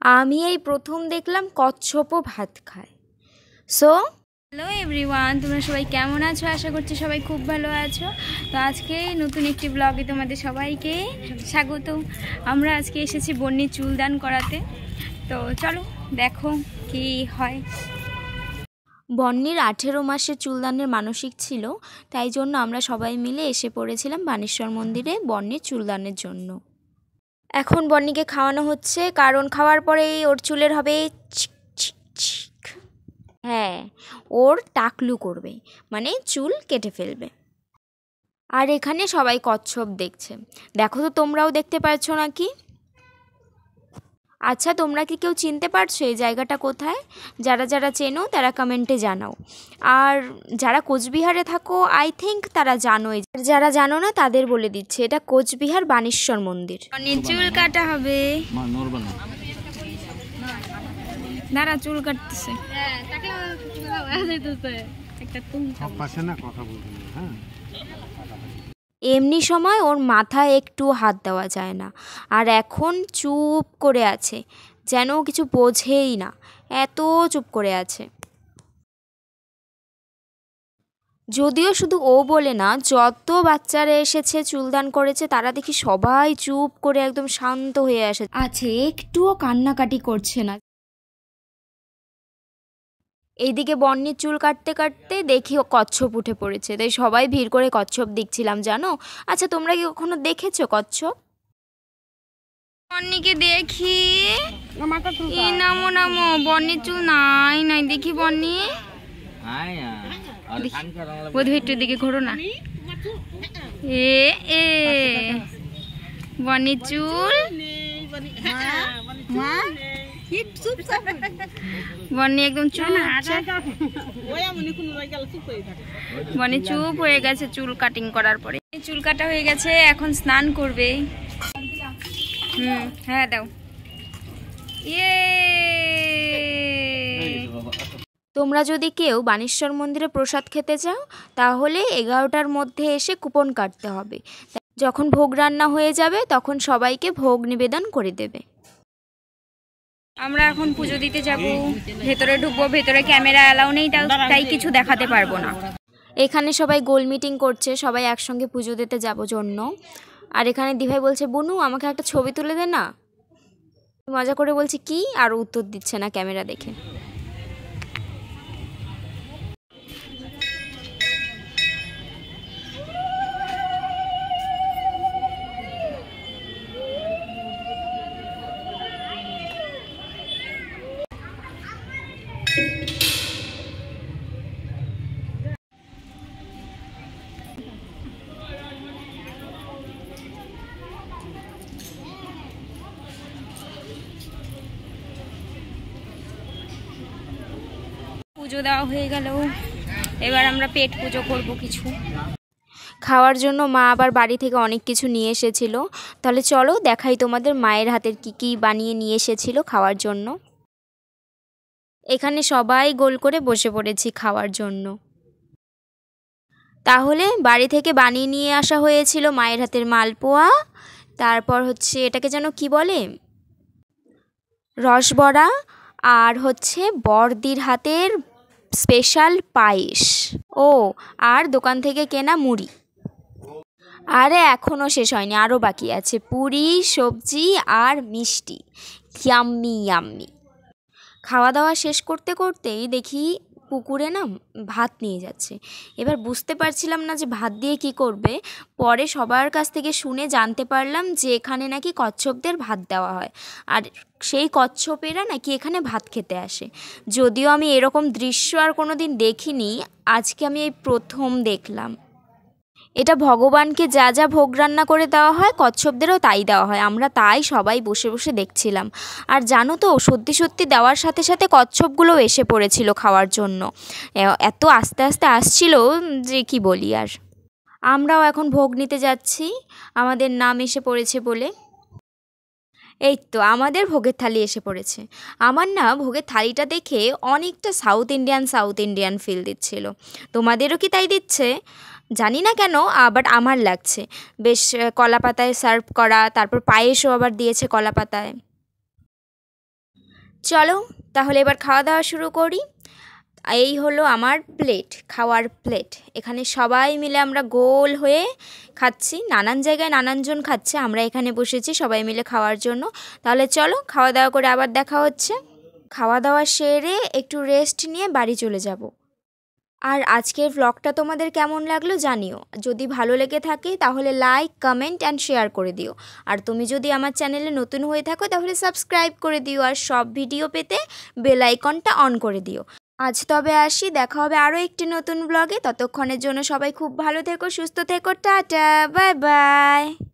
আমি এই প্রথম দেখলাম কচ্ছপও ভাত খায়। সো হ্যালো এভরিওয়ান, তোমরা সবাই কেমন আছো? আশা করছি সবাই খুব ভালো আছো। তো আজকে নতুন একটি ব্লগে তোমাদের সবাইকে স্বাগত। আমরা আজকে এসেছি বন্নির চুলদান করাতে। তো চলো দেখো কি হয়। বন্নির 18 মাসের চুলদানের মানসিক ছিল, তাই জন্য আমরা সবাই মিলে এসে পড়েছিলাম বানেশ্বর মন্দিরে বন্নির চুলদানের জন্য। এখন বন্নিকে খাওয়ানো হচ্ছে, কারণ খাওয়ার পরেই ওর চুলের হবে হ্যাঁ, ওর টাকলু করবে, মানে চুল কেটে ফেলবে। আর এখানে সবাই কচ্ছপ দেখছে। দেখো তো তোমরাও দেখতে পাচ্ছ নাকি? আচ্ছা, তোমরা কি কেউ চিনতে পারছো এই জায়গাটা কোথায়? যারা যারা চেনো তারা কমেন্টে জানাও। আর যারা কোচবিহারে থাকো আই থিঙ্ক তারা জানোই, যারা জানো না তাদের বলে দিচ্ছে, এটা কোচবিহার বানেশ্বর মন্দির। চুল কাটা হবে, দাঁড়া চুল কাটতেছে। এমনি সময় ওর মাথায় একটু হাত দেওয়া যায় না, আর এখন চুপ করে আছে, যেন কিছু বোঝেই না, এত চুপ করে আছে। যদিও শুধু ও বলে না, যত বাচ্চারা এসেছে চুলদান করেছে তারা দেখি সবাই চুপ করে একদম শান্ত হয়ে আছে, একটুও কান্নাকাটি করছে না। এইদিকে বন্নির চুল কাটতে কাটতে দেখি ও কচ্ছপ উঠে পড়েছে, তাই সবাই ভিড় করে কচ্ছপ দেখছিলাম জানো। আচ্ছা, তোমরা কি কখনো দেখেছো কচ্ছপ? বন্নিকে দেখি, নামো নামো, বন্নির চুল নাই নাই দেখি। বন্নি একটু দিকে ঘোরো না। এ বন্নির চুল, বন্নি একদম চুপ, বন্নি চুপ হয়ে গেছে চুল কাটিং করার পরে। চুল কাটা হয়ে গেছে, এখন স্নান করবে। হ্যাঁ দাও। তোমরা যদি কেউ বানেশ্বর মন্দিরে প্রসাদ খেতে চাও তাহলে 11টার মধ্যে এসে কুপন কাটতে হবে। যখন ভোগ রান্না হয়ে যাবে তখন সবাইকে ভোগ নিবেদন করে দেবে। আমরা এখন পুজো দিতে যাব, ভেতরে ঢুকবো। ভেতরে ক্যামেরা অ্যালাউ নেই, তাই কিছু দেখাতে পারবো না। এখানে সবাই গোল মিটিং করছে, সবাই একসঙ্গে পুজো দিতে যাব জন্য। আর এখানে দিভাই বলছে, বুনু আমাকে একটা ছবি তুলে দে না। মজা করে বলছি কি, আর উত্তর দিচ্ছে না ক্যামেরা দেখে। পুজো দেওয়া হয়ে গেল, এবার আমরা পেট পুজো করব কিছু। খাওয়ার জন্য মা আবার বাড়ি থেকে অনেক কিছু নিয়ে এসেছিল। তাহলে চলো দেখাই তোমাদের মায়ের হাতের কি কি বানিয়ে নিয়ে এসেছিল খাওয়ার জন্য। এখানে সবাই গোল করে বসে পড়েছি খাওয়ার জন্য। তাহলে বাড়ি থেকে বানিয়ে নিয়ে আসা হয়েছিল মায়ের হাতের মালপোয়া, তারপর হচ্ছে এটাকে যেন কি বলে, রসবড়া, আর হচ্ছে বড়দির হাতের স্পেশাল পায়েস, ও আর দোকান থেকে কেনা মুড়ি। আরে এখনও শেষ হয়নি, আরও বাকি আছে, পুরি, সবজি আর মিষ্টি। Yummy yummy. খাওয়া দাওয়া শেষ করতে করতেই দেখি পুকুরে না ভাত নিয়ে যাচ্ছে। এবার বুঝতে পারছিলাম না যে ভাত দিয়ে কি করবে। পরে সবার কাছ থেকে শুনে জানতে পারলাম যে এখানে নাকি কচ্ছপদের ভাত দেওয়া হয়, আর সেই কচ্ছপেরা নাকি এখানে ভাত খেতে আসে। যদিও আমি এরকম দৃশ্য আর কোনো দিন দেখিনি, আজকে আমি এই প্রথম দেখলাম। এটা ভগবানকে যা যা ভোগ রান্না করে দেওয়া হয় কচ্ছপদেরও তাই দেওয়া হয়। আমরা তাই সবাই বসে বসে দেখছিলাম। আর জানো তো, সত্যি সত্যি দেওয়ার সাথে সাথে কচ্ছপগুলোও এসে পড়েছিল খাওয়ার জন্য। এত আস্তে আস্তে আসছিল যে কি বলি আর। আমরাও এখন ভোগ নিতে যাচ্ছি, আমাদের নাম এসে পড়েছে বলে। এই তো আমাদের ভোগের থালি এসে পড়েছে। আমার না ভোগের থালিটা দেখে অনেকটা সাউথ ইন্ডিয়ান ফিল দিচ্ছিল। তোমাদেরও কি তাই দিচ্ছে? জানি না কেন, বাট আমার লাগছে। বেশ কলা পাতায় সার্ভ করা, তারপর পায়েসও আবার দিয়েছে কলা পাতায়। চলো তাহলে এবার খাওয়া দাওয়া শুরু করি। এই হলো আমার প্লেট, খাওয়ার প্লেট। এখানে সবাই মিলে আমরা গোল হয়ে খাচ্ছি, নানান জায়গায় নানানজন খাচ্ছে, আমরা এখানে বসেছি সবাই মিলে খাওয়ার জন্য। তাহলে চলো খাওয়া দাওয়া করে আবার দেখা হচ্ছে। খাওয়া দাওয়া সেরে একটু রেস্ট নিয়ে বাড়ি চলে যাব। আর আজকের ব্লগটা তোমাদের কেমন লাগলো জানিও। যদি ভালো লেগে থাকে তাহলে লাইক, কমেন্ট অ্যান্ড শেয়ার করে দিও। আর তুমি যদি আমার চ্যানেলে নতুন হয়ে থাকো তাহলে সাবস্ক্রাইব করে দিও, আর সব ভিডিও পেতে বেল আইকনটা অন করে দিও। আজ তবে আসি, দেখা হবে আরও একটি নতুন ব্লগে। ততক্ষণের জন্য সবাই খুব ভালো থেকো, সুস্থ থেকো, টাটা, বাই বাই।